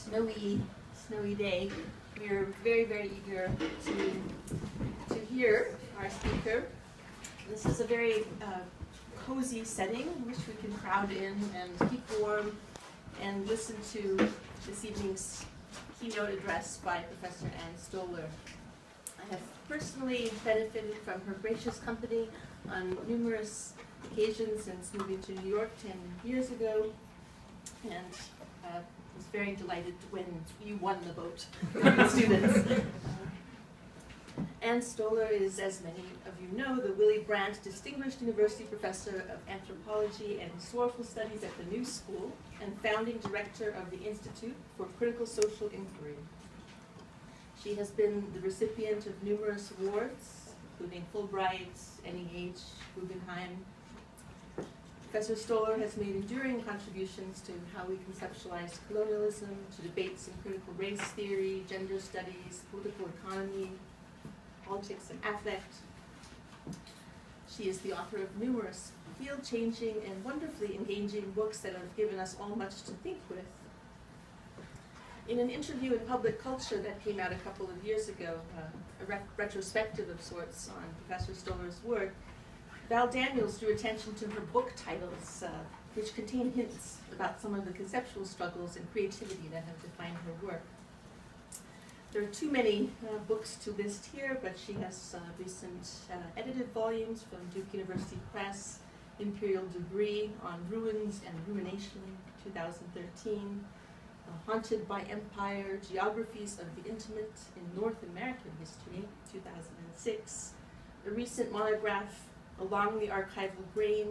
snowy day. We are very, very eager to hear our speaker. This is a very cozy setting in which we can crowd in and keep warm and listen to this evening's keynote address by Professor Anne Stoler. I have personally benefited from her gracious company on numerous occasions since moving to New York 10 years ago, and was very delighted when you won the vote from the students. Anne Stoler is, as many of you know, the Willy Brandt Distinguished University Professor of Anthropology and Historical Studies at the New School and founding director of the Institute for Critical Social Inquiry. She has been the recipient of numerous awards, including Fulbright, NEH, Guggenheim. Professor Stoler has made enduring contributions to how we conceptualize colonialism, to debates in critical race theory, gender studies, political economy, politics and affect. She is the author of numerous field-changing and wonderfully engaging books that have given us all much to think with. In an interview in Public Culture that came out a couple of years ago, a retrospective of sorts on Professor Stoler's work, Val Daniels drew attention to her book titles, which contain hints about some of the conceptual struggles and creativity that have defined her work. There are too many books to list here, but she has recent edited volumes from Duke University Press, Imperial Debris on Ruins and Ruination, 2013, Haunted by Empire, Geographies of the Intimate in North American History, 2006, a recent monograph, Along the Archival Grain,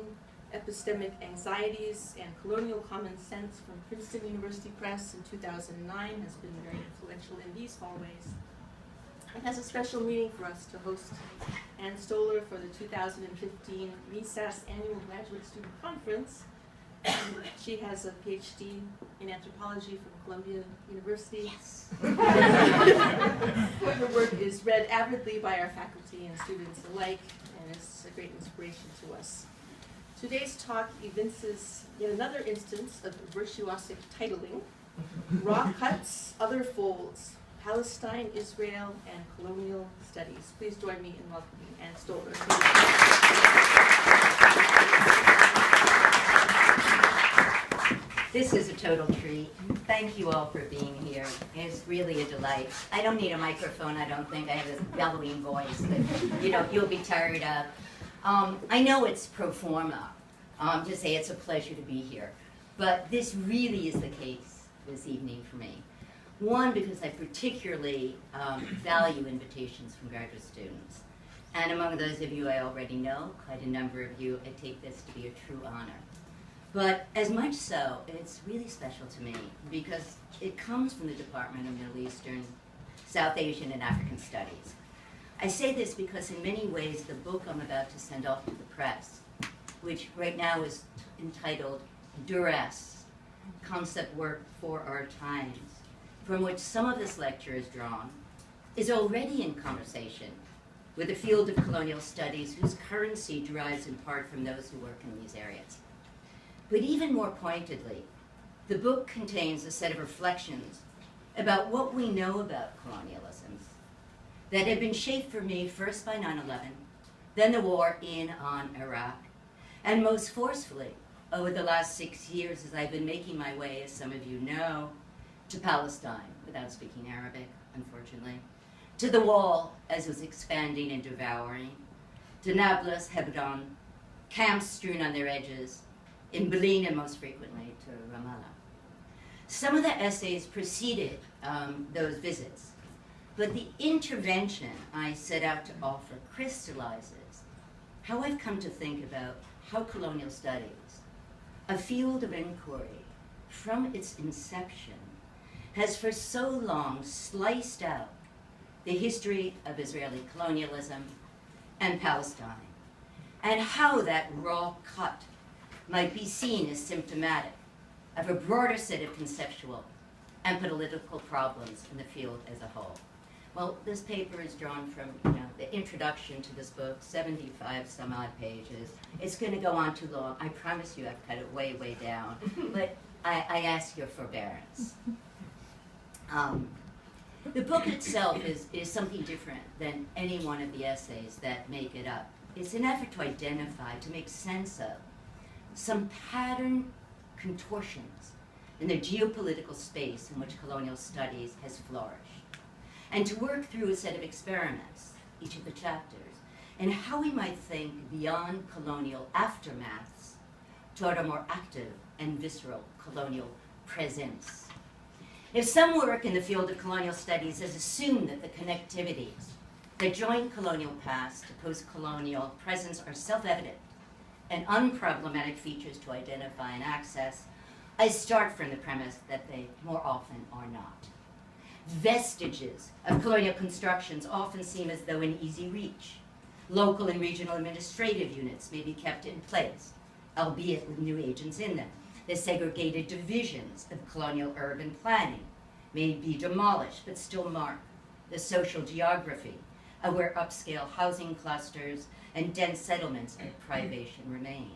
Epistemic Anxieties and Colonial Common Sense from Princeton University Press in 2009 has been very influential in these hallways. It has a special meaning for us to host Anne Stoler for the 2015 MESAS Annual Graduate Student Conference. She has a PhD in anthropology from Columbia University. Yes. Her work is read avidly by our faculty and students alike, and is a great inspiration to us. Today's talk evinces yet another instance of virtuosic titling, Raw Cuts, Other Folds, Palestine, Israel, and Colonial Studies. Please join me in welcoming Anne Stoler. This is a total treat. Thank you all for being here. It's really a delight. I don't need a microphone, I don't think. I have this bellowing voice that you'll be tired of. I know it's pro forma to say it's a pleasure to be here, but this really is the case this evening for me. One, because I particularly value invitations from graduate students. And among those of you I already know, quite a number of you, I take this to be a true honor. But as much so, it's really special to me because it comes from the Department of Middle Eastern, South Asian, and African Studies. I say this because in many ways the book I'm about to send off to the press, which right now is entitled Duress, Concept Work for Our Times, from which some of this lecture is drawn, is already in conversation with the field of colonial studies whose currency derives in part from those who work in these areas. But even more pointedly, the book contains a set of reflections about what we know about colonialisms that have been shaped for me first by 9/11, then the war in on Iraq, and most forcefully over the last 6 years as I've been making my way, as some of you know, to Palestine, without speaking Arabic, unfortunately, to the wall as it was expanding and devouring, to Nablus, Hebron, camps strewn on their edges, in Berlin and most frequently to Ramallah. Some of the essays preceded those visits, but the intervention I set out to offer crystallizes how I've come to think about how colonial studies, a field of inquiry from its inception, has for so long sliced out the history of Israeli colonialism and Palestine, and how that raw cut might be seen as symptomatic of a broader set of conceptual and political problems in the field as a whole. Well, this paper is drawn from the introduction to this book, 75 some odd pages. It's going to go on too long. I promise you I've cut it way, way down. But I ask your forbearance. The book itself is something different than any one of the essays that make it up. It's an effort to identify, to make sense of some pattern contortions in the geopolitical space in which colonial studies has flourished, and to work through a set of experiments, each of the chapters, and how we might think beyond colonial aftermaths toward a more active and visceral colonial presence. If some work in the field of colonial studies has assumed that the connectivities that join colonial past to post-colonial presence are self-evident and unproblematic features to identify and access, I start from the premise that they more often are not. Vestiges of colonial constructions often seem as though in easy reach. Local and regional administrative units may be kept in place, albeit with new agents in them. The segregated divisions of colonial urban planning may be demolished, but still mark the social geography of where upscale housing clusters and dense settlements of privation remain.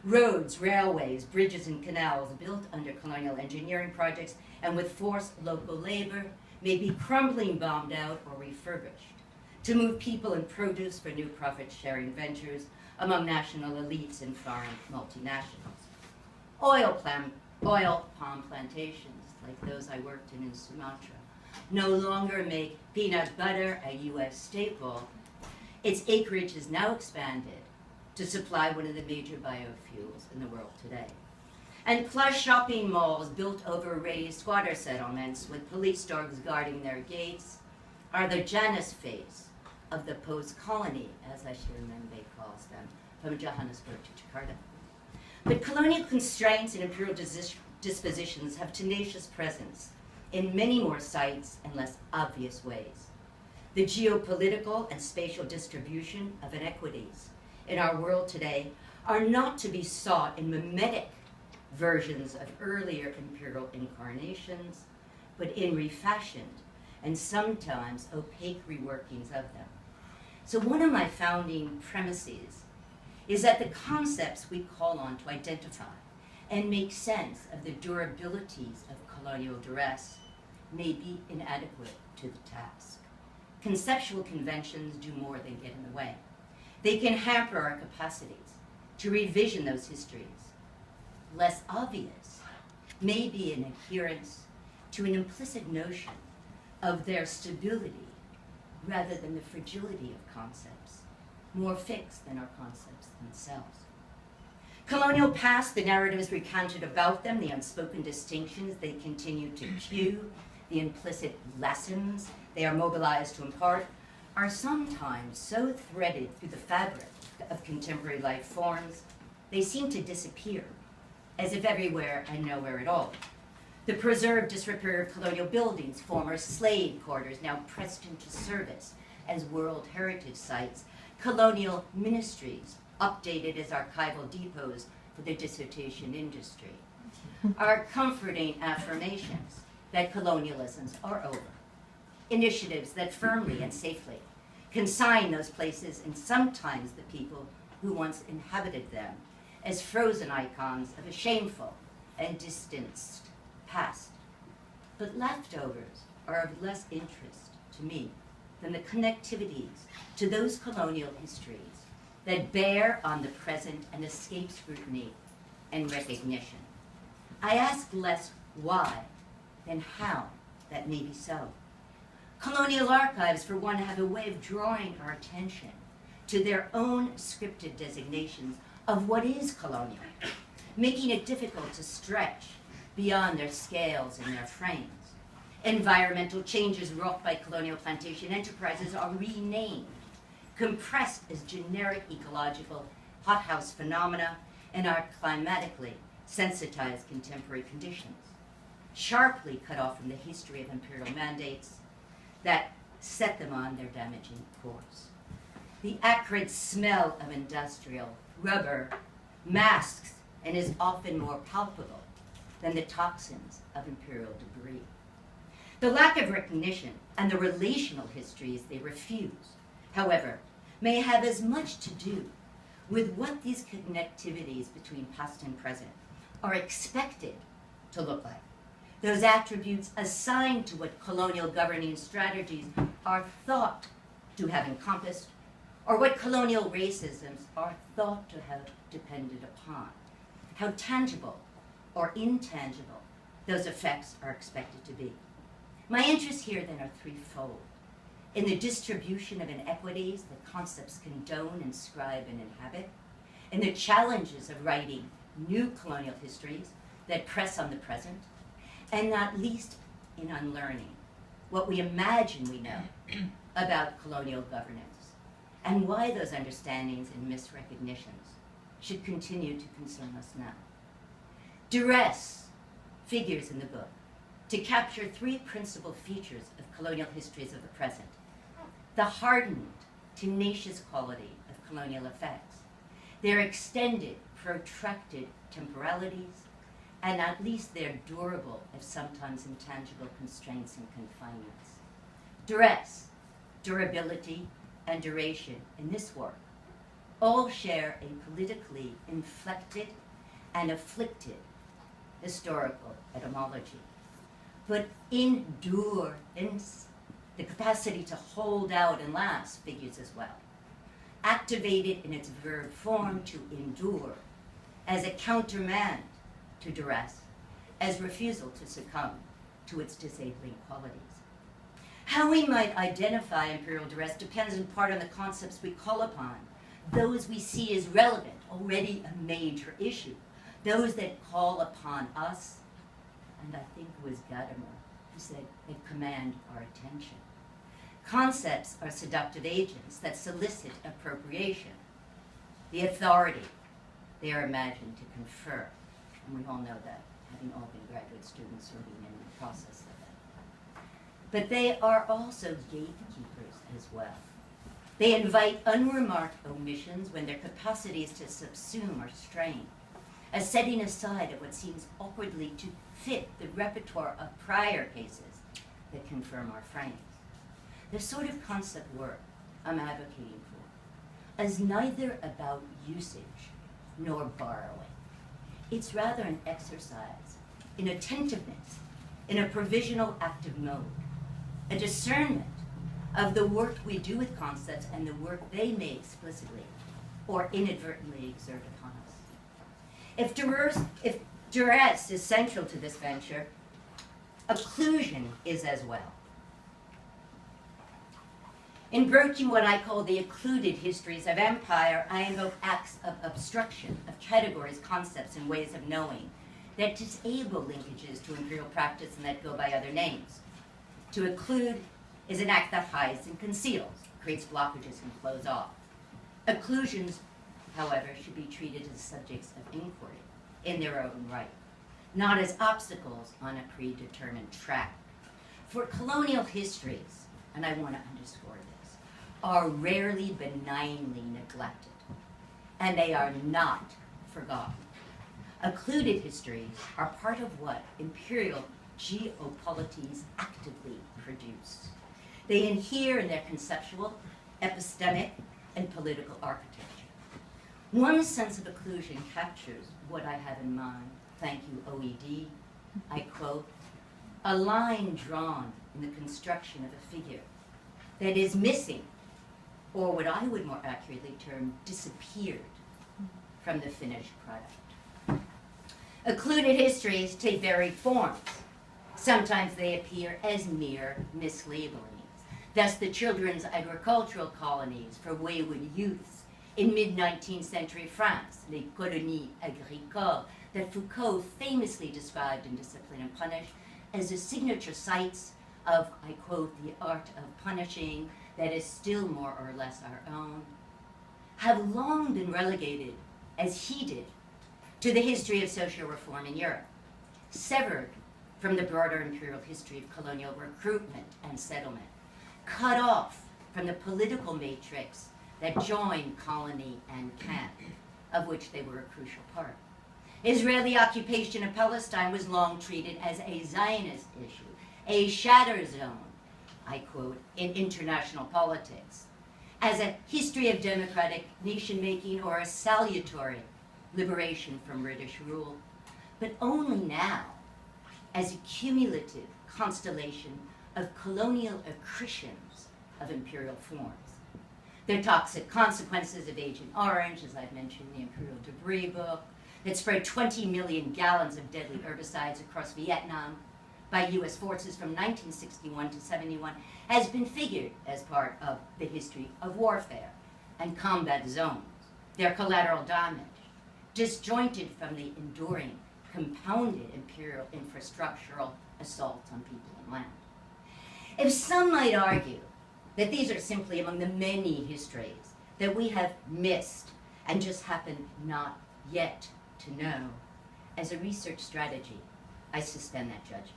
Roads, railways, bridges, and canals built under colonial engineering projects and with forced local labor may be crumbling, bombed out, or refurbished to move people and produce for new profit-sharing ventures among national elites and foreign multinationals. Oil palm plantations, like those I worked in Sumatra, no longer make peanut butter a U.S. staple. Its acreage is now expanded to supply one of the major biofuels in the world today. And plush shopping malls built over raised squatter settlements with police dogs guarding their gates are the Janus phase of the post-colony, as Ashir Membe calls them, from Johannesburg to Jakarta. But colonial constraints and imperial dispositions have tenacious presence in many more sites and less obvious ways. The geopolitical and spatial distribution of inequities in our world today are not to be sought in mimetic versions of earlier imperial incarnations, but in refashioned and sometimes opaque reworkings of them. So one of my founding premises is that the concepts we call on to identify and make sense of the durabilities of colonial duress may be inadequate to the task. Conceptual conventions do more than get in the way. They can hamper our capacities to revision those histories. Less obvious may be an adherence to an implicit notion of their stability rather than the fragility of concepts, more fixed than our concepts themselves. Colonial past, the narratives recounted about them, the unspoken distinctions they continue to cue, the implicit lessons they are mobilized to impart, are sometimes so threaded through the fabric of contemporary life forms, they seem to disappear, as if everywhere and nowhere at all. The preserved disrepair of colonial buildings, former slave quarters now pressed into service as World Heritage Sites, colonial ministries updated as archival depots for the dissertation industry, are comforting affirmations that colonialisms are over. Initiatives that firmly and safely consign those places and sometimes the people who once inhabited them as frozen icons of a shameful and distanced past. But leftovers are of less interest to me than the connectivities to those colonial histories that bear on the present and escape scrutiny and recognition. I ask less why than how that may be so. Colonial archives, for one, have a way of drawing our attention to their own scripted designations of what is colonial, making it difficult to stretch beyond their scales and their frames. Environmental changes wrought by colonial plantation enterprises are renamed, compressed as generic ecological hothouse phenomena, and are climatically sensitized contemporary conditions, sharply cut off from the history of imperial mandates that set them on their damaging course. The acrid smell of industrial rubber masks and is often more palpable than the toxins of imperial debris. The lack of recognition and the relational histories they refuse, however, may have as much to do with what these connectivities between past and present are expected to look like those attributes assigned to what colonial governing strategies are thought to have encompassed, or what colonial racisms are thought to have depended upon, how tangible or intangible those effects are expected to be. My interests here then are threefold. In the distribution of inequities that concepts condone, inscribe, and inhabit, in the challenges of writing new colonial histories that press on the present, and not least in unlearning what we imagine we know about colonial governance, and why those understandings and misrecognitions should continue to concern us now. Duress figures in the book to capture three principal features of colonial histories of the present: the hardened, tenacious quality of colonial effects, their extended, protracted temporalities, and at least their durable, if sometimes intangible, constraints and confinements. Duress, durability, and duration in this work all share a politically inflected and afflicted historical etymology. But endurance, the capacity to hold out and last, figures as well, activated in its verb form to endure as a countermand to duress, as refusal to succumb to its disabling qualities. How we might identify imperial duress depends in part on the concepts we call upon, those we see as relevant, already a major issue, those that call upon us, and I think it was Gadamer who said, that command our attention. Concepts are seductive agents that solicit appropriation, the authority they are imagined to confer. And we all know that, having all been graduate students serving in the process of it. But they are also gatekeepers as well. They invite unremarked omissions when their capacity is to subsume or strain, a setting aside of what seems awkwardly to fit the repertoire of prior cases that confirm our frames. The sort of concept work I'm advocating for is neither about usage nor borrowing. It's rather an exercise in attentiveness, in a provisional active mode, a discernment of the work we do with concepts and the work they may explicitly or inadvertently exert upon us. If duress is central to this venture, occlusion is as well. In broaching what I call the occluded histories of empire, I invoke acts of obstruction, of categories, concepts, and ways of knowing that disable linkages to imperial practice and that go by other names. To occlude is an act that hides and conceals, creates blockages and flows off. Occlusions, however, should be treated as subjects of inquiry in their own right, not as obstacles on a predetermined track. For colonial histories, and I want to underscore this, are rarely benignly neglected, and they are not forgotten. Occluded histories are part of what imperial geopolities actively produce. They inhere in their conceptual, epistemic, and political architecture. One sense of occlusion captures what I have in mind. Thank you, OED. I quote, a line drawn in the construction of a figure that is missing, or what I would more accurately term disappeared from the finished product. Occluded histories take varied forms. Sometimes they appear as mere mislabelings. Thus the children's agricultural colonies for wayward youths in mid-19th century France, les colonies agricoles, that Foucault famously described in Discipline and Punish as the signature sites of, I quote, the art of punishing that is still more or less our own, have long been relegated, as he did, to the history of social reform in Europe, severed from the broader imperial history of colonial recruitment and settlement, cut off from the political matrix that joined colony and camp, of which they were a crucial part. Israeli occupation of Palestine was long treated as a Zionist issue, a shatter zone, I quote, in international politics, as a history of democratic nation-making or a salutary liberation from British rule. But only now, as a cumulative constellation of colonial accretions of imperial forms. Their toxic consequences of Agent Orange, as I've mentioned, the Imperial Debris book, that spread 20 million gallons of deadly herbicides across Vietnam by US forces from 1961 to 71, has been figured as part of the history of warfare and combat zones, their collateral damage, disjointed from the enduring, compounded imperial infrastructural assaults on people and land. If some might argue that these are simply among the many histories that we have missed and just happen not yet to know, as a research strategy, I suspend that judgment.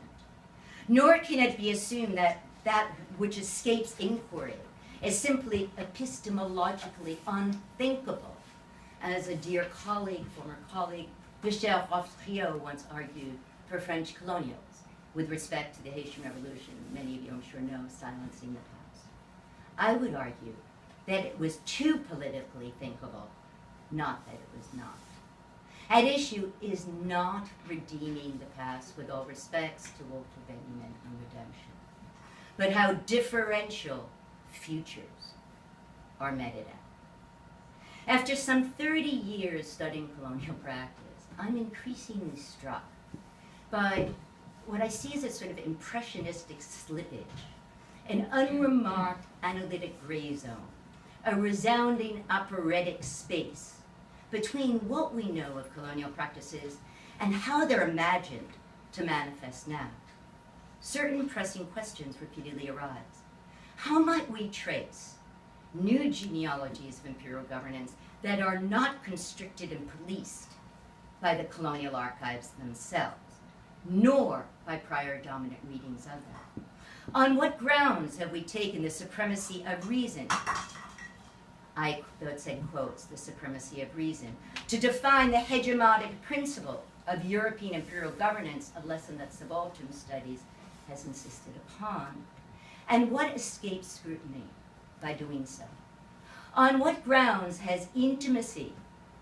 Nor can it be assumed that that which escapes inquiry is simply epistemologically unthinkable, as a dear colleague, former colleague, Michel Rothriot once argued for French colonials with respect to the Haitian Revolution, many of you I'm sure know, silencing the past. I would argue that it was too politically thinkable, not that it was not. At issue is not redeeming the past with all respects to Walter Benjamin and redemption, but how differential futures are meted out. After some 30 years studying colonial practice, I'm increasingly struck by what I see as a sort of impressionistic slippage, an unremarked analytic gray zone, a resounding operatic space between what we know of colonial practices and how they're imagined to manifest now. Certain pressing questions repeatedly arise. How might we trace new genealogies of imperial governance that are not constricted and policed by the colonial archives themselves, nor by prior dominant readings of them? On what grounds have we taken the supremacy of reason, I would say quotes, the supremacy of reason, to define the hegemonic principle of European imperial governance, a lesson that subaltern studies has insisted upon, and what escapes scrutiny by doing so? On what grounds has intimacy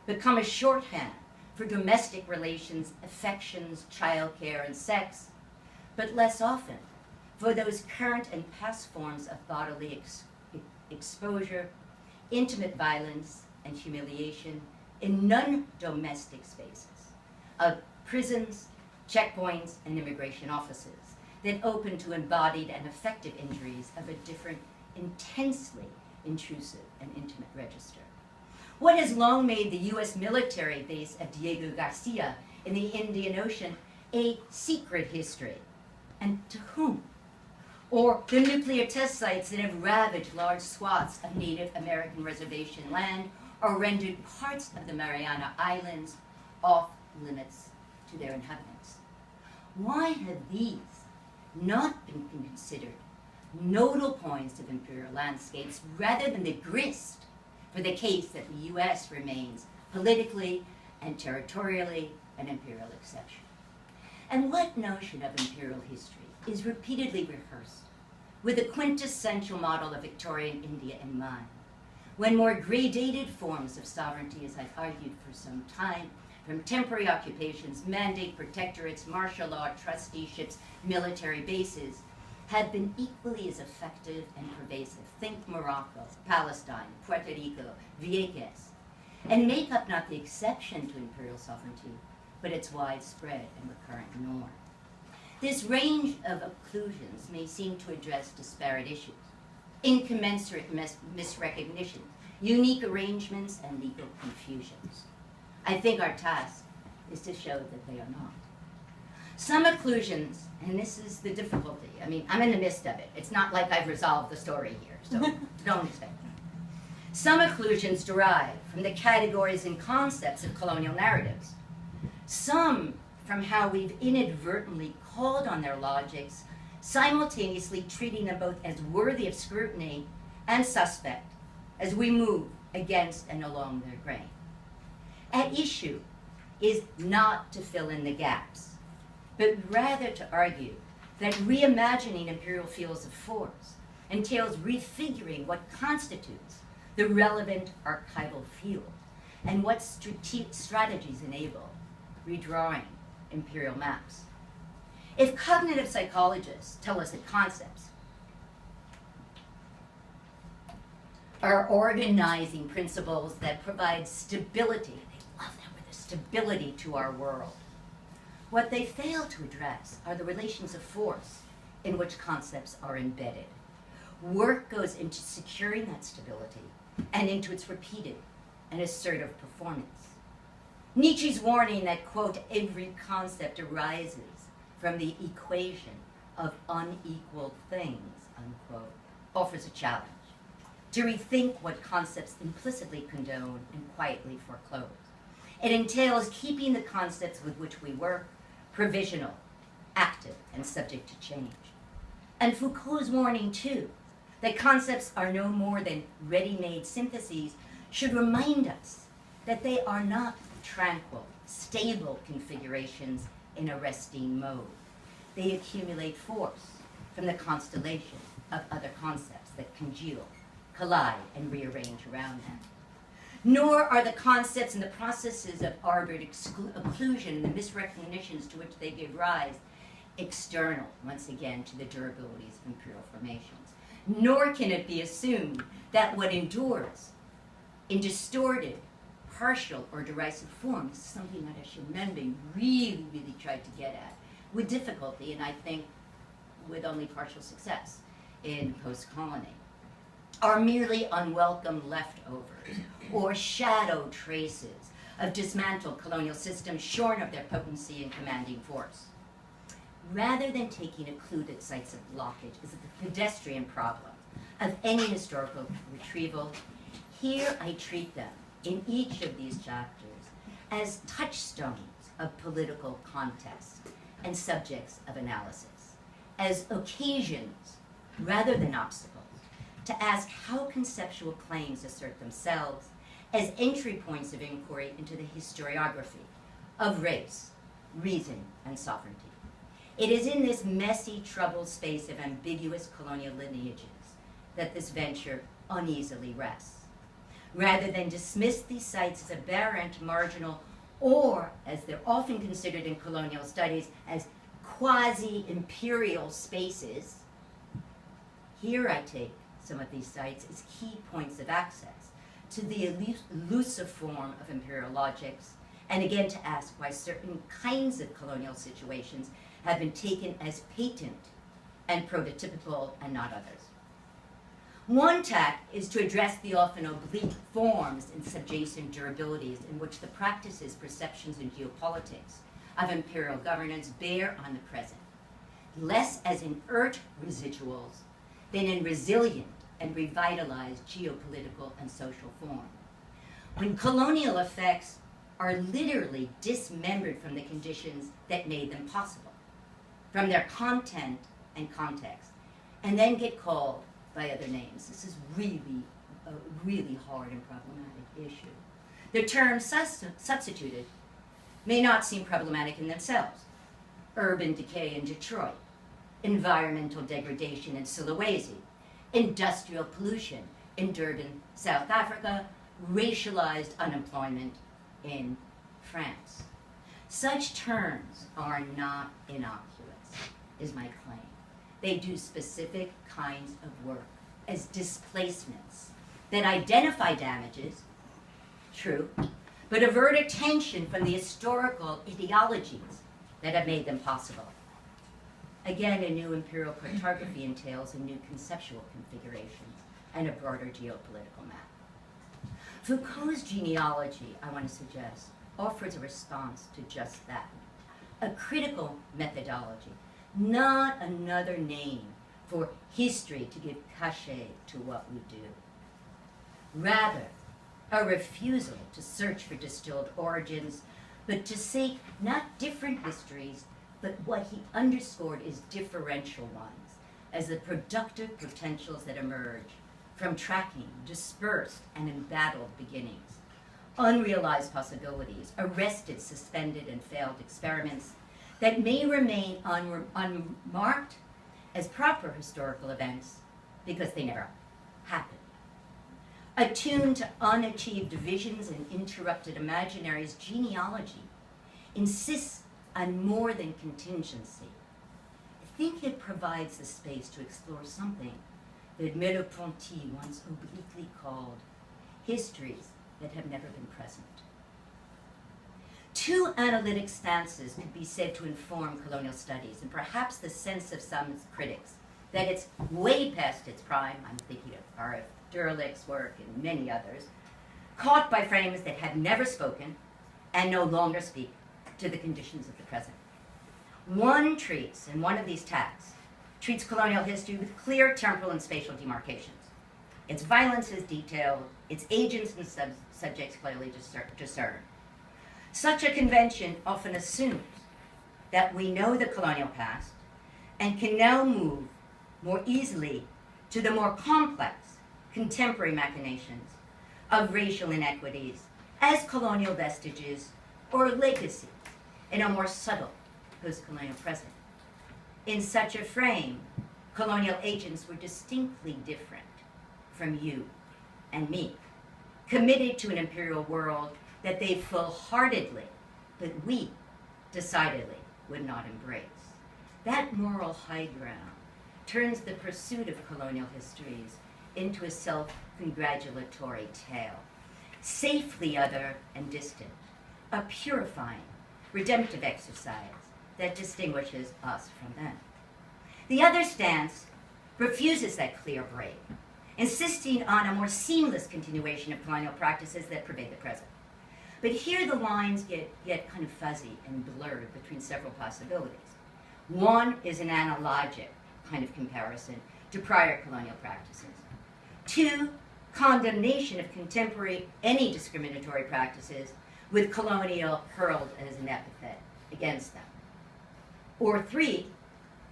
become a shorthand for domestic relations, affections, childcare, and sex, but less often for those current and past forms of bodily exposure, intimate violence, and humiliation in non-domestic spaces of prisons, checkpoints, and immigration offices that open to embodied and effective injuries of a different, intensely intrusive and intimate register? What has long made the US military base of Diego Garcia in the Indian Ocean a secret history? And to whom? Or the nuclear test sites that have ravaged large swaths of Native American reservation land or rendered parts of the Mariana Islands off limits to their inhabitants? Why have these not been considered nodal points of imperial landscapes rather than the grist for the case that the US remains politically and territorially an imperial exception? And what notion of imperial history is repeatedly rehearsed with a quintessential model of Victorian India in mind, when more gradated forms of sovereignty, as I've argued for some time, from temporary occupations, mandate protectorates, martial law, trusteeships, military bases, have been equally as effective and pervasive. Think Morocco, Palestine, Puerto Rico, Vieques, and make up not the exception to imperial sovereignty, but its widespread and recurrent norm. This range of occlusions may seem to address disparate issues, incommensurate misrecognition, unique arrangements, and legal confusions. I think our task is to show that they are not. Some occlusions, and this is the difficulty, I mean, I'm in the midst of it. It's not like I've resolved the story here, so don't expect it. Some occlusions derive from the categories and concepts of colonial narratives. Some from how we've inadvertently called on their logics, simultaneously treating them both as worthy of scrutiny and suspect as we move against and along their grain. At issue is not to fill in the gaps, but rather to argue that reimagining imperial fields of force entails refiguring what constitutes the relevant archival field and what strategies enable redrawing imperial maps. If cognitive psychologists tell us that concepts are organizing principles that provide stability, they love that word, the stability to our world, what they fail to address are the relations of force in which concepts are embedded. Work goes into securing that stability and into its repeated and assertive performance. Nietzsche's warning that, quote, every concept arises from the equation of unequal things, unquote, offers a challenge to rethink what concepts implicitly condone and quietly foreclose. It entails keeping the concepts with which we work provisional, active, and subject to change. And Foucault's warning, too, that concepts are no more than ready-made syntheses should remind us that they are not tranquil, stable configurations in a resting mode. They accumulate force from the constellation of other concepts that congeal, collide, and rearrange around them. Nor are the concepts and the processes of arbitered occlusion and the misrecognitions to which they give rise external, once again, to the durabilities of imperial formations. Nor can it be assumed that what endures in distorted, partial, or derisive form, this is something that Ashimembe really, really tried to get at, with difficulty, and I think with only partial success in post-colony, are merely unwelcome leftovers or shadow traces of dismantled colonial systems shorn of their potency and commanding force. Rather than taking occluded sites of blockage as the pedestrian problem of any historical retrieval, here I treat them in each of these chapters as touchstones of political contest and subjects of analysis, as occasions rather than obstacles to ask how conceptual claims assert themselves as entry points of inquiry into the historiography of race, reason, and sovereignty. It is in this messy, troubled space of ambiguous colonial lineages that this venture uneasily rests. Rather than dismiss these sites as aberrant, marginal, or, as they're often considered in colonial studies, as quasi-imperial spaces, here I take some of these sites as key points of access to the elusive form of imperial logics, and again to ask why certain kinds of colonial situations have been taken as patent and prototypical and not others. One tack is to address the often oblique forms and subjacent durabilities in which the practices, perceptions, and geopolitics of imperial governance bear on the present, less as inert residuals than in resilient and revitalized geopolitical and social form. When colonial effects are literally dismembered from the conditions that made them possible, from their content and context, and then get called by other names. This is really a really hard and problematic issue. The terms substituted may not seem problematic in themselves. Urban decay in Detroit, environmental degradation in Sulawesi, industrial pollution in Durban, South Africa, racialized unemployment in France. Such terms are not innocuous, is my claim. They do specific kinds of work as displacements that identify damages, true, but avert attention from the historical ideologies that have made them possible. Again, a new imperial cartography entails a new conceptual configuration and a broader geopolitical map. Foucault's genealogy, I want to suggest, offers a response to just that. A critical methodology, not another name for history to give cachet to what we do. Rather, a refusal to search for distilled origins, but to seek not different histories, but what he underscored is differential ones, as the productive potentials that emerge from tracking dispersed and embattled beginnings, unrealized possibilities, arrested, suspended, and failed experiments that may remain unmarked as proper historical events because they never happened. Attuned to unachieved visions and interrupted imaginaries, genealogy insists on more than contingency, think it provides the space to explore something that Merleau-Ponty once obliquely called histories that have never been present. Two analytic stances could be said to inform colonial studies, and perhaps the sense of some critics that it's way past its prime. I'm thinking of R.F. Derlich's work and many others, caught by frames that have never spoken and no longer speak to the conditions of the present. One treats, in one of these tacks, treats colonial history with clear temporal and spatial demarcations. Its violence is detailed, its agents and subjects clearly discerned. Such a convention often assumes that we know the colonial past and can now move more easily to the more complex contemporary machinations of racial inequities as colonial vestiges or legacies in a more subtle post-colonial present. In such a frame, colonial agents were distinctly different from you and me, committed to an imperial world that they full-heartedly, but we decidedly would not embrace. That moral high ground turns the pursuit of colonial histories into a self-congratulatory tale, safely other and distant, a purifying, redemptive exercise that distinguishes us from them. The other stance refuses that clear break, insisting on a more seamless continuation of colonial practices that pervade the present. But here the lines get kind of fuzzy and blurred between several possibilities. One is an analogic kind of comparison to prior colonial practices. Two, condemnation of contemporary any discriminatory practices with colonial hurled as an epithet against them. Or three,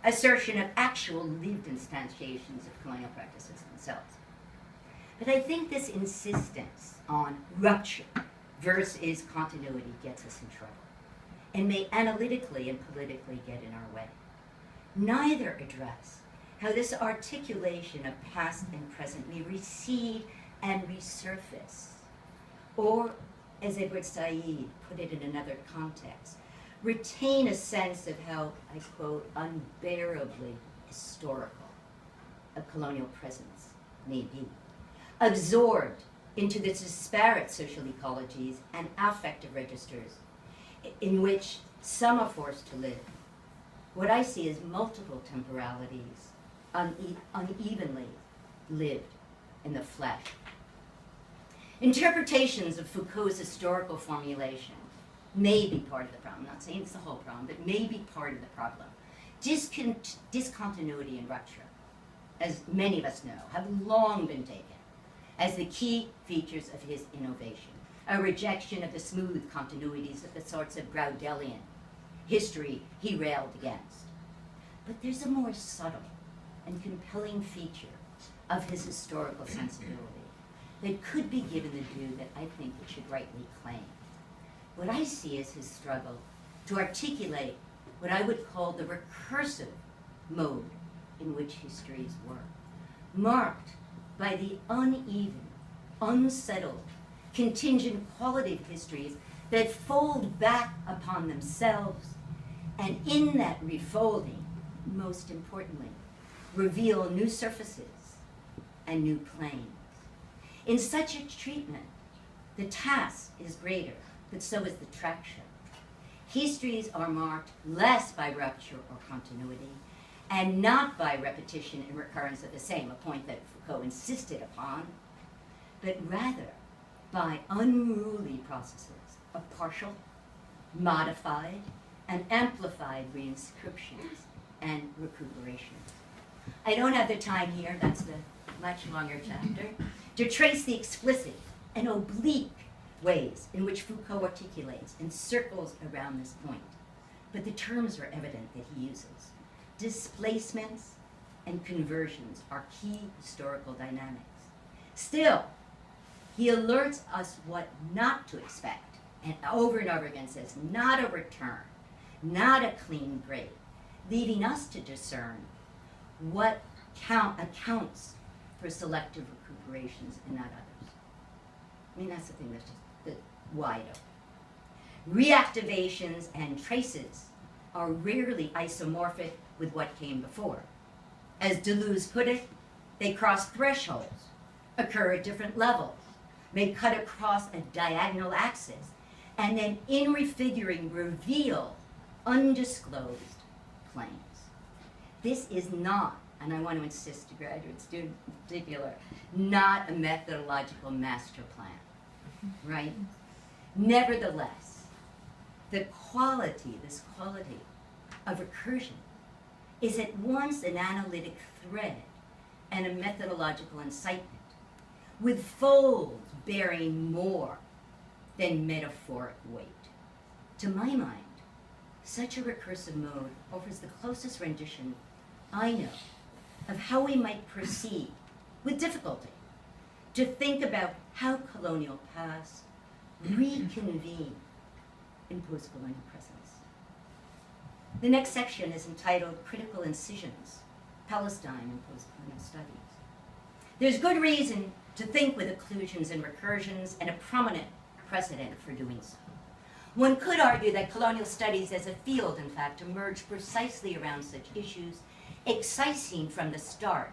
assertion of actual lived instantiations of colonial practices themselves. But I think this insistence on rupture versus continuity gets us in trouble and may analytically and politically get in our way. Neither address how this articulation of past and present may recede and resurface, or, as Edward Said put it in another context, retain a sense of how, I quote, unbearably historical a colonial presence may be, absorbed into the disparate social ecologies and affective registers in which some are forced to live. What I see is multiple temporalities unevenly lived in the flesh. Interpretations of Foucault's historical formulation may be part of the problem. I'm not saying it's the whole problem, but may be part of the problem. Discontinuity and rupture, as many of us know, have long been taken as the key features of his innovation, a rejection of the smooth continuities of the sorts of Braudelian history he railed against. But there's a more subtle and compelling feature of his historical sensibility that could be given the due that I think it should rightly claim. What I see is his struggle to articulate what I would call the recursive mode in which histories work, marked by the uneven, unsettled, contingent qualitative histories that fold back upon themselves, and in that refolding, most importantly, reveal new surfaces and new planes. In such a treatment, the task is greater, but so is the traction. Histories are marked less by rupture or continuity, and not by repetition and recurrence of the same, a point that Foucault insisted upon, but rather by unruly processes of partial, modified, and amplified reinscriptions and recuperations. I don't have the time here, that's the much longer chapter, to trace the explicit and oblique ways in which Foucault articulates and circles around this point. But the terms are evident that he uses. Displacements and conversions are key historical dynamics. Still, he alerts us what not to expect, and over again says, not a return, not a clean break, leaving us to discern what accounts for selective recuperations and not others. I mean, that's the thing that's just wide open. Reactivations and traces are rarely isomorphic with what came before. As Deleuze put it, they cross thresholds, occur at different levels, may cut across a diagonal axis, and then in refiguring reveal undisclosed planes. This is not, and I want to insist to graduate students in particular, not a methodological master plan, right? Nevertheless, this quality of recursion is at once an analytic thread and a methodological incitement, with folds bearing more than metaphoric weight. To my mind, such a recursive mode offers the closest rendition I know of how we might proceed, with difficulty, to think about how colonial past reconvene in post-colonial presence. The next section is entitled Critical Incisions, Palestine and Post-Colonial Studies. There's good reason to think with occlusions and recursions, and a prominent precedent for doing so. One could argue that colonial studies as a field, in fact, emerged precisely around such issues, excising from the start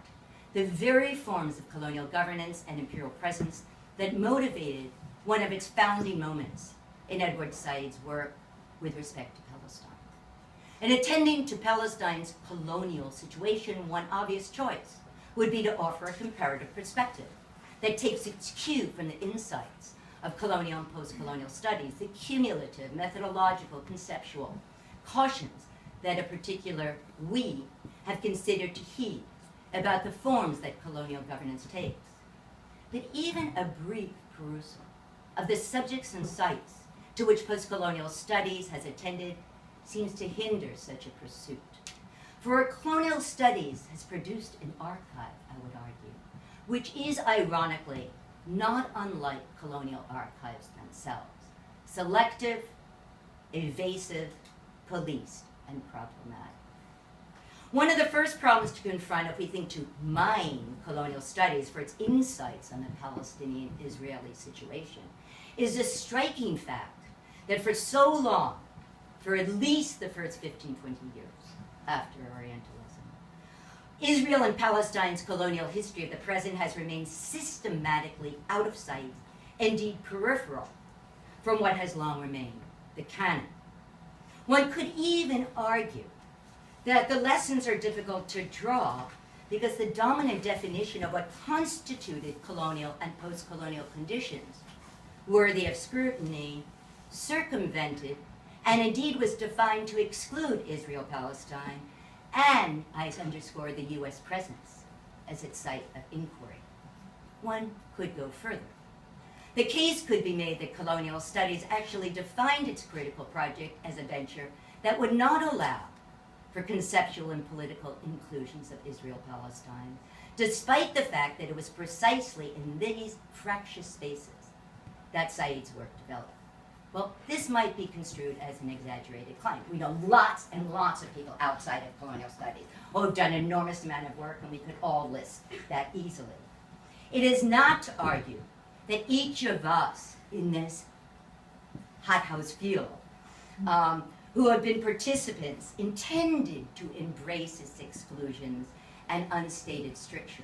the very forms of colonial governance and imperial presence that motivated one of its founding moments in Edward Said's work with respect to Palestine. In attending to Palestine's colonial situation, one obvious choice would be to offer a comparative perspective that takes its cue from the insights of colonial and post-colonial studies, the cumulative, methodological, conceptual cautions that a particular we have considered to heed about the forms that colonial governance takes. But even a brief perusal of the subjects and sites to which post-colonial studies has attended seems to hinder such a pursuit. For colonial studies has produced an archive, I would argue, which is ironically not unlike colonial archives themselves: selective, evasive, policed, and problematic. One of the first problems to confront if we think to mine colonial studies for its insights on the Palestinian-Israeli situation is the striking fact that for so long, for at least the first 15, 20 years after Orientalism, Israel and Palestine's colonial history of the present has remained systematically out of sight, indeed peripheral, from what has long remained the canon. One could even argue that the lessons are difficult to draw because the dominant definition of what constituted colonial and post-colonial conditions worthy of scrutiny circumvented and indeed was defined to exclude Israel-Palestine and, I underscore, the U.S. presence as its site of inquiry. One could go further. The case could be made that colonial studies actually defined its critical project as a venture that would not allow for conceptual and political inclusions of Israel-Palestine, despite the fact that it was precisely in these fractious spaces that Said's work developed. Well, this might be construed as an exaggerated claim. We know lots and lots of people outside of colonial studies who have done an enormous amount of work, and we could all list that easily. It is not to argue that each of us in this hothouse field who have been participants intended to embrace its exclusions and unstated strictures,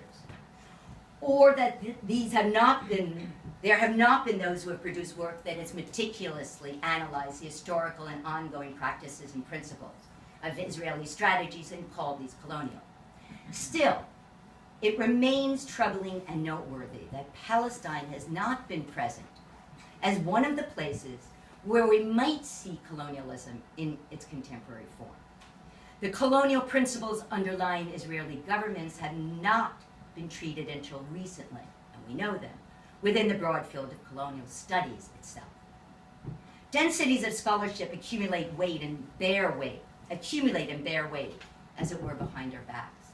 or that there have not been those who have produced work that has meticulously analyzed the historical and ongoing practices and principles of Israeli strategies and called these colonial. Still, it remains troubling and noteworthy that Palestine has not been present as one of the places where we might see colonialism in its contemporary form. The colonial principles underlying Israeli governments have not been treated until recently, and we know them, within the broad field of colonial studies itself. Densities of scholarship accumulate and bear weight, as it were, behind our backs.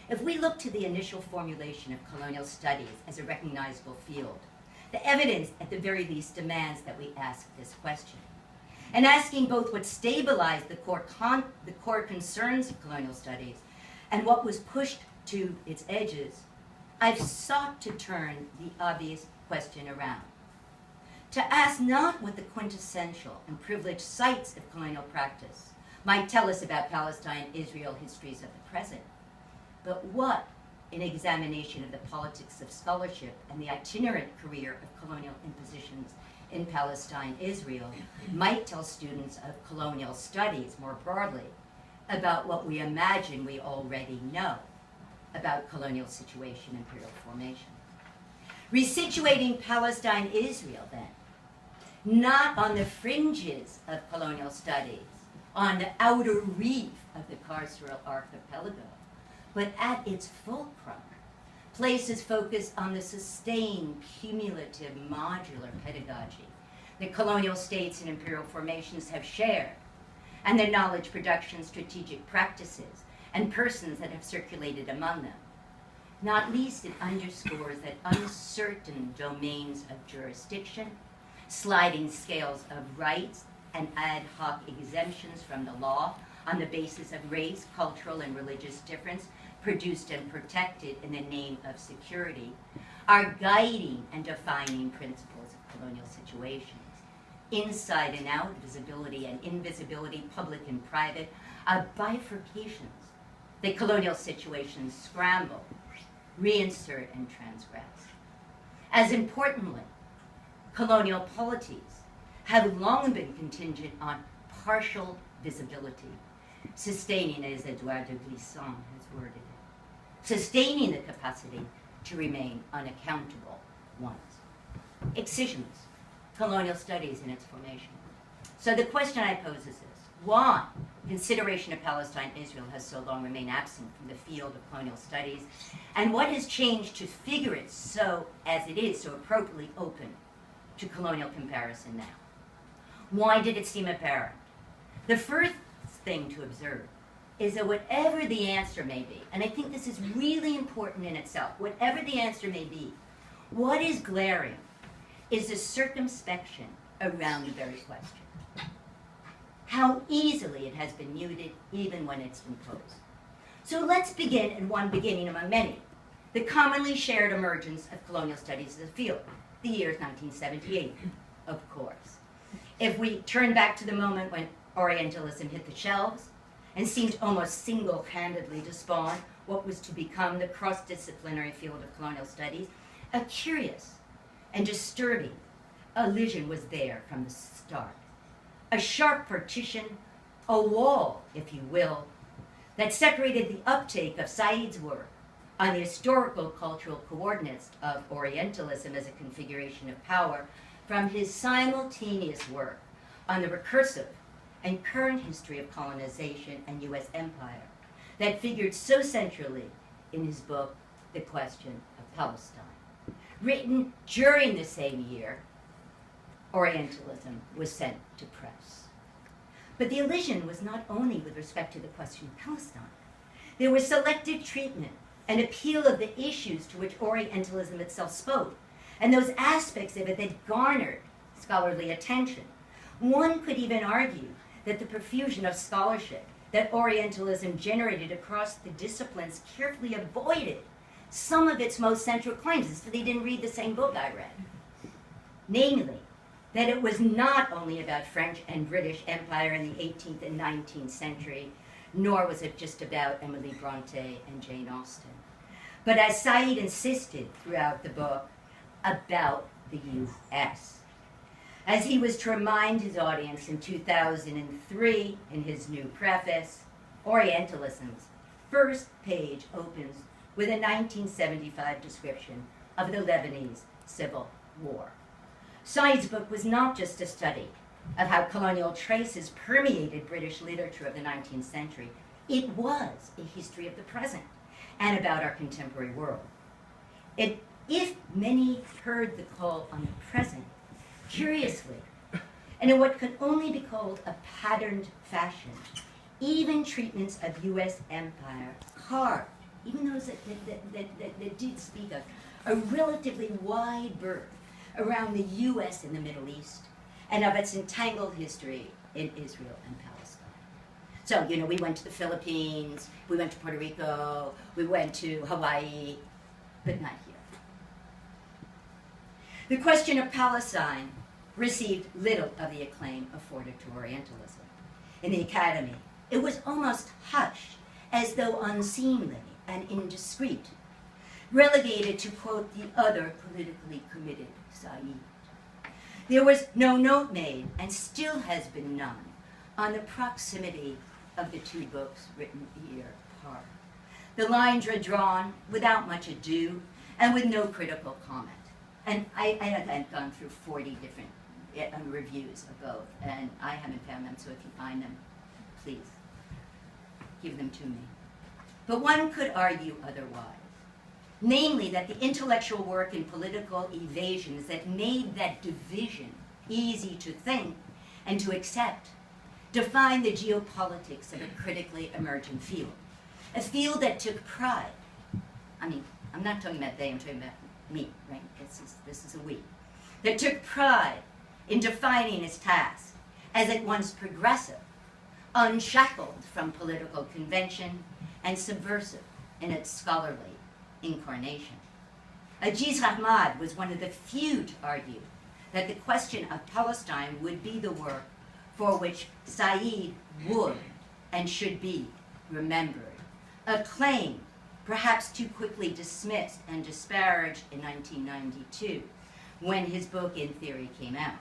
If we look to the initial formulation of colonial studies as a recognizable field, the evidence, at the very least, demands that we ask this question. And asking both what stabilized the core concerns of colonial studies and what was pushed to its edges, I've sought to turn the obvious question around. To ask not what the quintessential and privileged sites of colonial practice might tell us about Palestine, Israel, histories of the present. But what an examination of the politics of scholarship and the itinerant career of colonial impositions in Palestine, Israel, might tell students of colonial studies more broadly about what we imagine we already know about colonial situation, imperial formation. Resituating Palestine, Israel, then, not on the fringes of colonial studies, on the outer reef of the carceral archipelago, but at its fulcrum, places focus on the sustained, cumulative, modular pedagogy that colonial states and imperial formations have shared, and their knowledge production, strategic practices, and persons that have circulated among them. Not least, it underscores that uncertain domains of jurisdiction, sliding scales of rights, and ad hoc exemptions from the law on the basis of race, cultural, and religious difference, produced and protected in the name of security, are guiding and defining principles of colonial situations. Inside and out, visibility and invisibility, public and private, are bifurcations that colonial situations scramble, reinsert, and transgress. As importantly, colonial polities have long been contingent on partial visibility, sustaining, as Edouard de Glissant has worded it, sustaining the capacity to remain unaccountable ones. Excisions, colonial studies in its formation. So the question I pose is this: why consideration of Palestine, Israel has so long remained absent from the field of colonial studies, and what has changed to figure it so, as it is, so appropriately open to colonial comparison now? Why did it seem apparent? The first thing to observe is that whatever the answer may be, and I think this is really important in itself, whatever the answer may be, what is glaring is a circumspection around the very question. How easily it has been muted, even when it's imposed. So let's begin at one beginning among many, the commonly shared emergence of colonial studies as a field, the year 1978, of course. If we turn back to the moment when Orientalism hit the shelves and seemed almost single-handedly to spawn what was to become the cross-disciplinary field of colonial studies, a curious and disturbing elision was there from the start. A sharp partition, a wall, if you will, that separated the uptake of Said's work on the historical cultural coordinates of Orientalism as a configuration of power from his simultaneous work on the recursive and current history of colonization and U.S. empire that figured so centrally in his book, The Question of Palestine. Written during the same year, Orientalism was sent to press. But the elision was not only with respect to the question of Palestine. There was selective treatment and appeal of the issues to which Orientalism itself spoke, and those aspects of it that garnered scholarly attention. One could even argue that the profusion of scholarship that Orientalism generated across the disciplines carefully avoided some of its most central claims. It's that they didn't read the same book I read. Namely, that it was not only about French and British empire in the 18th and 19th century, nor was it just about Emily Bronte and Jane Austen, but as Said insisted throughout the book, about the U.S. As he was to remind his audience in 2003 in his new preface, Orientalism's first page opens with a 1975 description of the Lebanese Civil War. Said's book was not just a study of how colonial traces permeated British literature of the 19th century. It was a history of the present and about our contemporary world. If many heard the call on the present, curiously, and in what could only be called a patterned fashion, even treatments of U.S. empire carved, even those that did speak of a relatively wide berth around the U.S. in the Middle East and of its entangled history in Israel and Palestine. So, we went to the Philippines, we went to Puerto Rico, we went to Hawaii, but not here. The question of Palestine received little of the acclaim afforded to Orientalism. In the academy, It was almost hushed, as though unseemly and indiscreet, relegated to, quote, the other politically committed Said. There was no note made, and still has been none, on the proximity of the two books written a year apart. The lines were drawn without much ado and with no critical comment. And I had gone through 40 different reviews of both, and I haven't found them, so if you find them, please give them to me. But one could argue otherwise, namely that the intellectual work and political evasions that made that division easy to think and to accept define the geopolitics of a critically emerging field. A field that took pride. I mean, I'm not talking about they, I'm talking about me, right? This is a we. That took pride in defining its task as at once progressive, unshackled from political convention, and subversive in its scholarly incarnation. Ajiz Rahmad was one of the few to argue that the question of Palestine would be the work for which Said would and should be remembered. A claim perhaps too quickly dismissed and disparaged in 1992 when his book In Theory came out.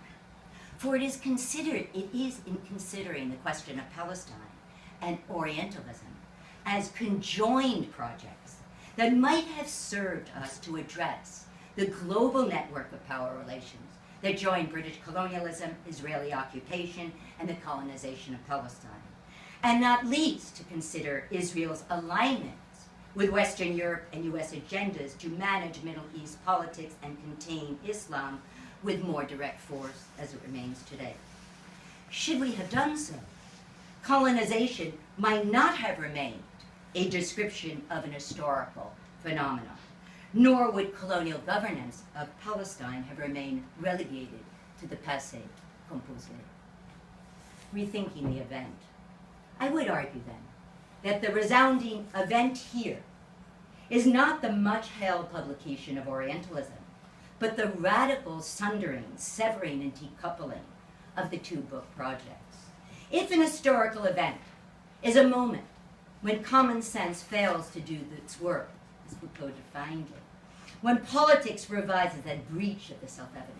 For it is in considering the question of Palestine and Orientalism as conjoined projects that might have served us to address the global network of power relations that joined British colonialism, Israeli occupation, and the colonization of Palestine. And not least to consider Israel's alignments with Western Europe and US agendas to manage Middle East politics and contain Islam with more direct force as it remains today. Should we have done so, colonization might not have remained a description of an historical phenomenon, nor would colonial governance of Palestine have remained relegated to the passé composé. Rethinking the event, I would argue then that the resounding event here is not the much-hailed publication of Orientalism, but the radical sundering, severing, and decoupling of the two-book projects. If an historical event is a moment when common sense fails to do its work, as Foucault defined it, when politics revises that breach of the self-evident,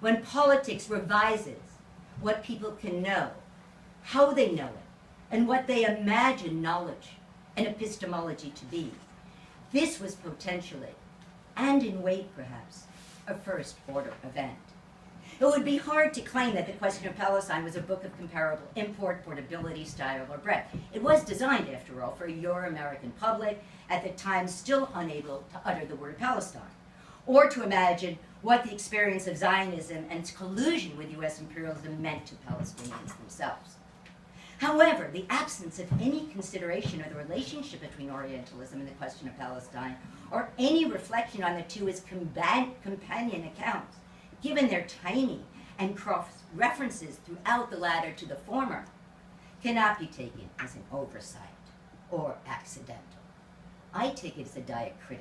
when politics revises what people can know, how they know it, and what they imagine knowledge and epistemology to be, this was potentially, and in weight perhaps, a first-order event. It would be hard to claim that the question of Palestine was a book of comparable import, portability, style, or breadth. It was designed, after all, for a Euro-American public, at the time still unable to utter the word Palestine, or to imagine what the experience of Zionism and its collusion with US imperialism meant to Palestinians themselves. However, the absence of any consideration of the relationship between Orientalism and the question of Palestine, or any reflection on the two as companion accounts, given their tiny and cross references throughout the latter to the former, cannot be taken as an oversight or accidental. I take it as a diacritic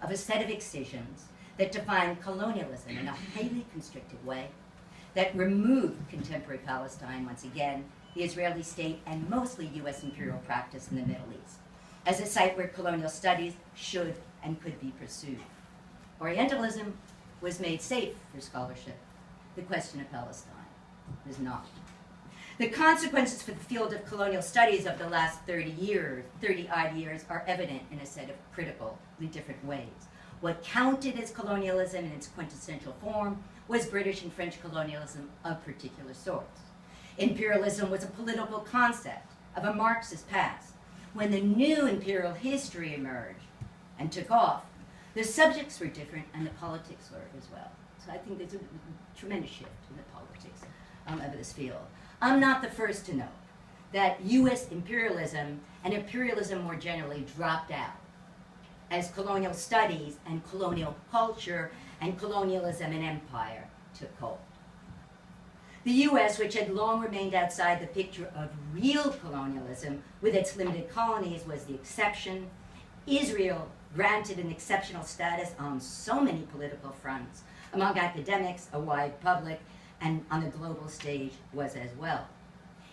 of a set of excisions that define colonialism in a highly constricted way, that removed contemporary Palestine, once again, the Israeli state, and mostly US imperial practice in the Middle East, as a site where colonial studies should and could be pursued. Orientalism was made safe for scholarship. The question of Palestine was not. The consequences for the field of colonial studies of the last 30-odd years are evident in a set of critically different ways. What counted as colonialism in its quintessential form was British and French colonialism of particular sorts. Imperialism was a political concept of a Marxist past. When the new imperial history emerged and took off, the subjects were different and the politics were as well. So I think there's a tremendous shift in the politics of this field. I'm not the first to know that US imperialism and imperialism more generally dropped out as colonial studies and colonial culture and colonialism and empire took hold. The US, which had long remained outside the picture of real colonialism with its limited colonies, was the exception. Israel, granted an exceptional status on so many political fronts, among academics, a wide public, and on the global stage was as well.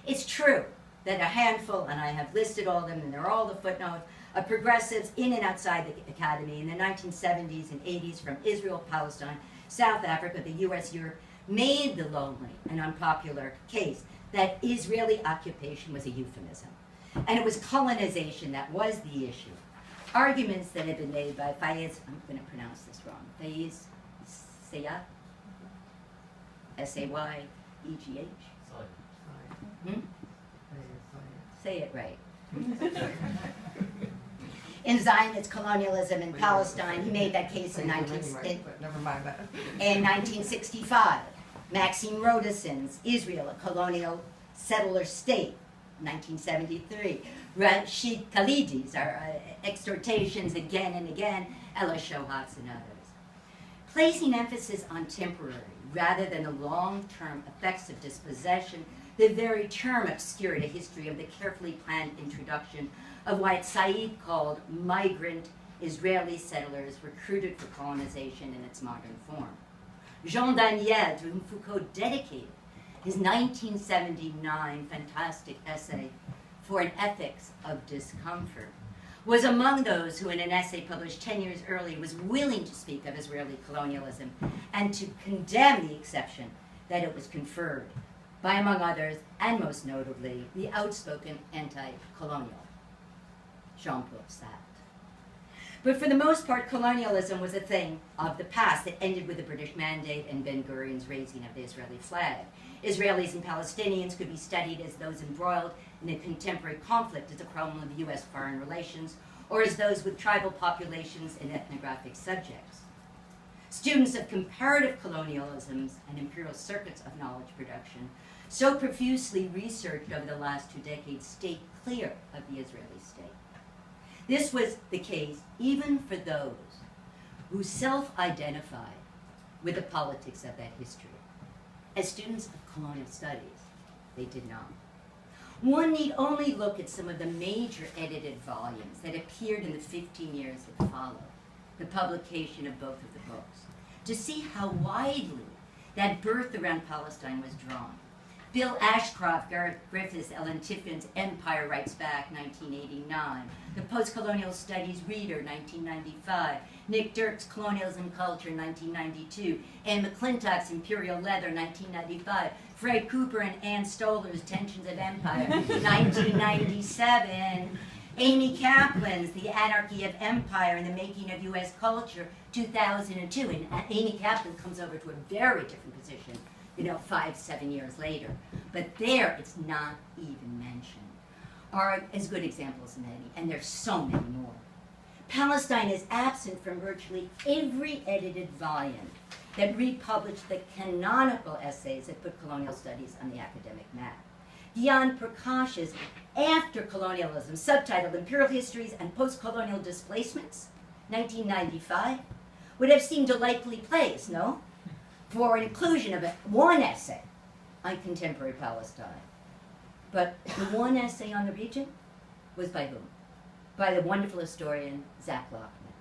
It's true that a handful, and I have listed all of them, and they're all the footnotes, of progressives in and outside the academy in the 1970s and 80s from Israel, Palestine, South Africa, the US, Europe, made the lonely and unpopular case that Israeli occupation was a euphemism. And it was colonization that was the issue. Arguments that had been made by Fayez, I'm going to pronounce this wrong, Fayez Sayah, S-A-Y-E-G-H? Hmm? Say it right. In Zionist colonialism in Palestine, he made that case in 1965. Maxine Rodison's Israel, a colonial settler state, 1973. Rashid Khalidi's exhortations again and again, Ella Shohat's and others. Placing emphasis on temporary rather than the long-term effects of dispossession, the very term obscured a history of the carefully planned introduction of what Said called migrant Israeli settlers recruited for colonization in its modern form. Jean Daniel, to whom Foucault dedicated his 1979 fantastic essay For an Ethics of Discomfort, was among those who in an essay published 10 years earlier was willing to speak of Israeli colonialism and to condemn the exception that it was conferred by, among others, and most notably, the outspoken anti-colonial Jean-Paul Sartre. But for the most part, colonialism was a thing of the past. It ended with the British Mandate and Ben-Gurion's raising of the Israeli flag. Israelis and Palestinians could be studied as those embroiled in a contemporary conflict as a problem of U.S. foreign relations, or as those with tribal populations and ethnographic subjects. Students of comparative colonialisms and imperial circuits of knowledge production, so profusely researched over the last 2 decades, stayed clear of the Israeli state. This was the case even for those who self-identified with the politics of that history. As students of colonial studies, they did not. One need only look at some of the major edited volumes that appeared in the 15 years that followed the publication of both of the books to see how widely that birth around Palestine was drawn. Bill Ashcroft, Gareth Griffiths, Ellen Tiffin's Empire Writes Back, 1989. The Post-Colonial Studies Reader, 1995. Nick Dirk's Colonialism Culture, 1992. Anne McClintock's Imperial Leather, 1995. Fred Cooper and Ann Stoller's Tensions of Empire, 1997. Amy Kaplan's The Anarchy of Empire and the Making of U.S. Culture, 2002. And Amy Kaplan comes over to a very different position, 5-7 years later. But there, it's not even mentioned. Are as good examples as many, and there's so many more. Palestine is absent from virtually every edited volume that republished the canonical essays that put colonial studies on the academic map. Gyan Prakash's After Colonialism, subtitled Imperial Histories and Post-Colonial Displacements, 1995, would have seemed a likely place, no? For an inclusion of one essay on contemporary Palestine. But the one essay on the region was by whom? By the wonderful historian Zach Lockman,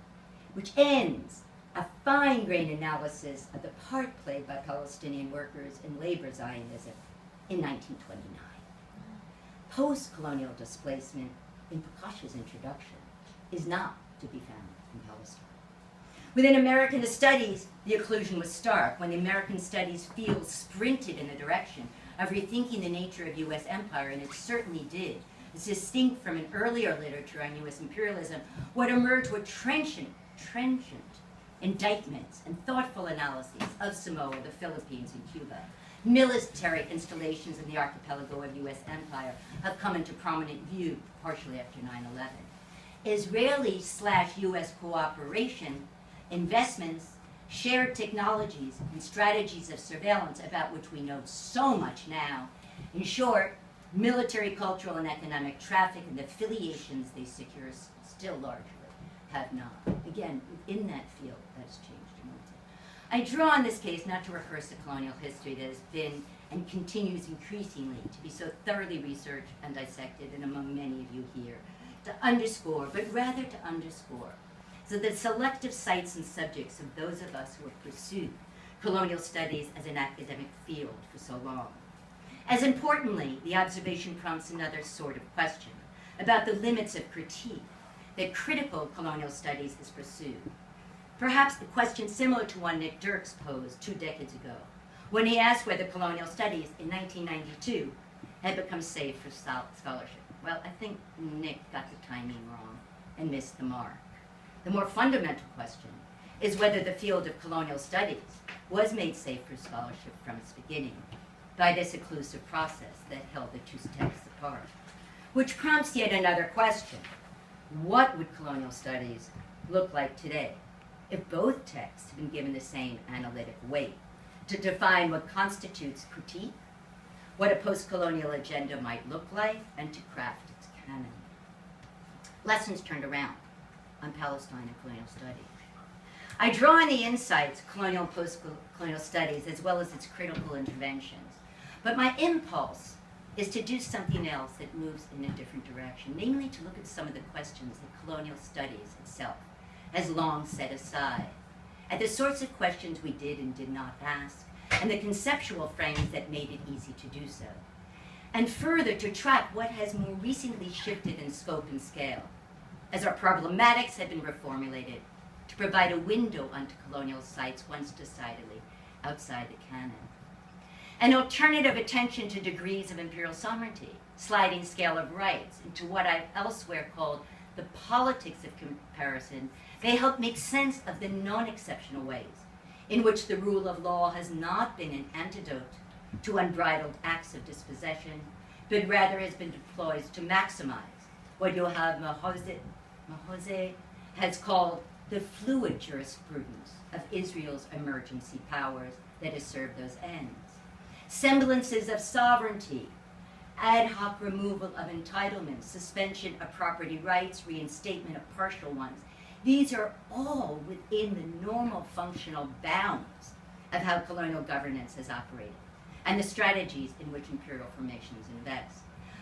which ends a fine-grained analysis of the part played by Palestinian workers in labor Zionism in 1929. Post-colonial displacement, in Prakash's introduction, is not to be found in Palestine. Within American Studies, the occlusion was stark when the American Studies field sprinted in the direction of rethinking the nature of U.S. empire, and it certainly did. As distinct from an earlier literature on U.S. imperialism, what emerged were trenchant indictments and thoughtful analyses of Samoa, the Philippines, and Cuba. Military installations in the archipelago of U.S. empire have come into prominent view, partially after 9/11. Israeli/U.S. cooperation, investments, shared technologies, and strategies of surveillance about which we know so much now. In short, military, cultural, and economic traffic and the affiliations they secure still largely have not. Again, within that field, that's changed immensely. I draw on this case not to rehearse the colonial history that has been and continues increasingly to be so thoroughly researched and dissected, and among many of you here, to underscore, but rather to underscore, so the selective sites and subjects of those of us who have pursued colonial studies as an academic field for so long. As importantly, the observation prompts another sort of question about the limits of critique that critical colonial studies has pursued. Perhaps a question similar to one Nick Dirks posed 2 decades ago, when he asked whether colonial studies in 1992 had become safe for scholarship. Well, I think Nick got the timing wrong and missed the mark. The more fundamental question is whether the field of colonial studies was made safe for scholarship from its beginning by this inclusive process that held the 2 texts apart. Which prompts yet another question. What would colonial studies look like today if both texts had been given the same analytic weight to define what constitutes critique, what a post-colonial agenda might look like, and to craft its canon? Lessons turned around on Palestine and colonial studies. I draw on the insights of colonial and post-colonial studies as well as its critical interventions. But my impulse is to do something else that moves in a different direction, namely to look at some of the questions that colonial studies itself has long set aside, at the sorts of questions we did and did not ask, and the conceptual frames that made it easy to do so. And further, to track what has more recently shifted in scope and scale, as our problematics have been reformulated to provide a window onto colonial sites once decidedly outside the canon. An alternative attention to degrees of imperial sovereignty, sliding scale of rights, into what I've elsewhere called the politics of comparison, may help make sense of the non-exceptional ways in which the rule of law has not been an antidote to unbridled acts of dispossession, but rather has been deployed to maximize what Yoav Mahose has called the fluid jurisprudence of Israel's emergency powers that has served those ends. Semblances of sovereignty, ad hoc removal of entitlements, suspension of property rights, reinstatement of partial ones. These are all within the normal functional bounds of how colonial governance has operated and the strategies in which imperial formations invest.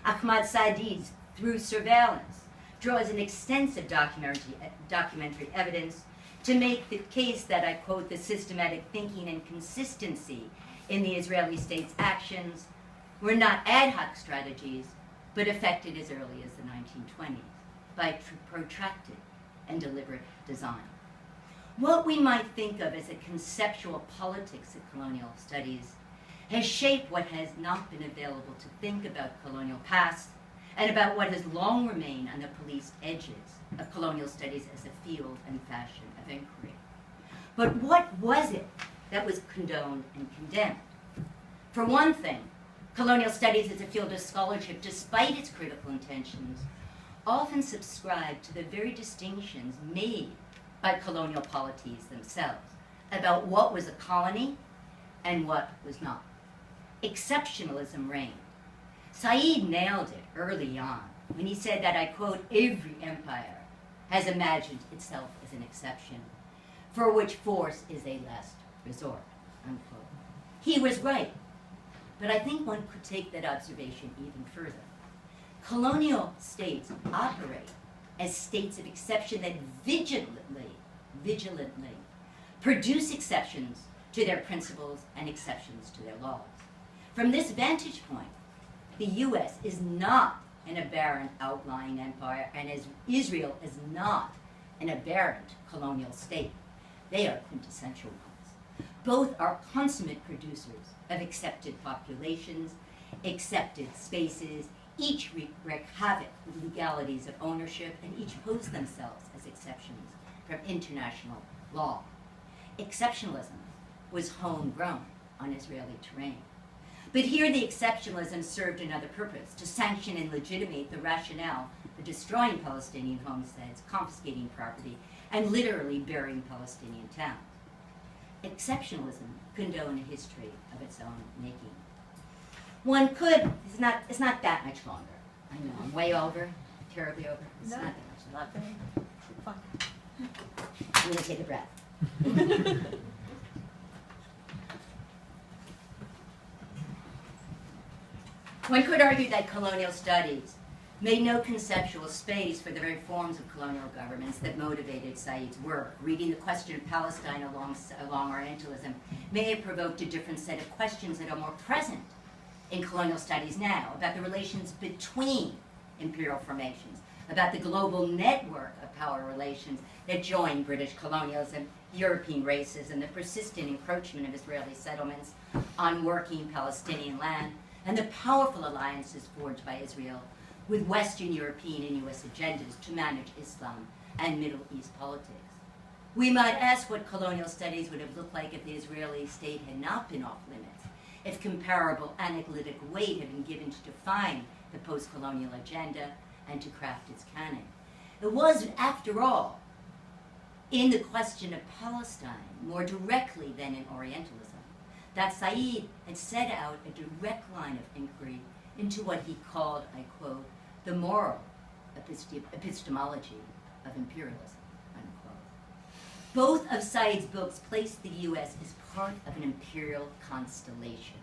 Ahmad Saadi's Through Surveillance draws an extensive documentary evidence to make the case that, I quote, the systematic thinking and consistency in the Israeli state's actions were not ad hoc strategies, but effected as early as the 1920s by protracted and deliberate design. What we might think of as a conceptual politics of colonial studies has shaped what has not been available to think about colonial past and about what has long remained on the policed edges of colonial studies as a field and fashion of inquiry. But what was it that was condoned and condemned? For one thing, colonial studies as a field of scholarship, despite its critical intentions, often subscribed to the very distinctions made by colonial polities themselves about what was a colony and what was not. Exceptionalism reigned. Said nailed it early on when he said that, I quote, every empire has imagined itself as an exception, for which force is a last resort, unquote. He was right, but I think one could take that observation even further. Colonial states operate as states of exception that vigilantly produce exceptions to their principles and exceptions to their laws. From this vantage point, the U.S. is not an aberrant outlying empire, and as Israel is not an aberrant colonial state. They are quintessential ones. Both are consummate producers of accepted populations, accepted spaces, each wreak havoc with legalities of ownership, and each pose themselves as exceptions from international law. Exceptionalism was homegrown on Israeli terrain. But here the exceptionalism served another purpose, to sanction and legitimate the rationale for destroying Palestinian homesteads, confiscating property, and literally burying Palestinian towns. Exceptionalism condoned a history of its own making. One could, it's not that much longer. I know, I'm way over, terribly over. It's not that much longer. Not very fun. I'm going to take a breath. One could argue that colonial studies made no conceptual space for the very forms of colonial governments that motivated Said's work. Reading the question of Palestine along Orientalism may have provoked a different set of questions that are more present in colonial studies now, about the relations between imperial formations, about the global network of power relations that join British colonialism, European races, and the persistent encroachment of Israeli settlements on working Palestinian land, and the powerful alliances forged by Israel with Western European and US agendas to manage Islam and Middle East politics. We might ask what colonial studies would have looked like if the Israeli state had not been off limits, if comparable analytic weight had been given to define the post-colonial agenda and to craft its canon. It was, after all, in the question of Palestine, more directly than in Orientalism, that Said had set out a direct line of inquiry into what he called, I quote, the moral epistemology of imperialism, unquote. Both of Said's books place the US as part of an imperial constellation,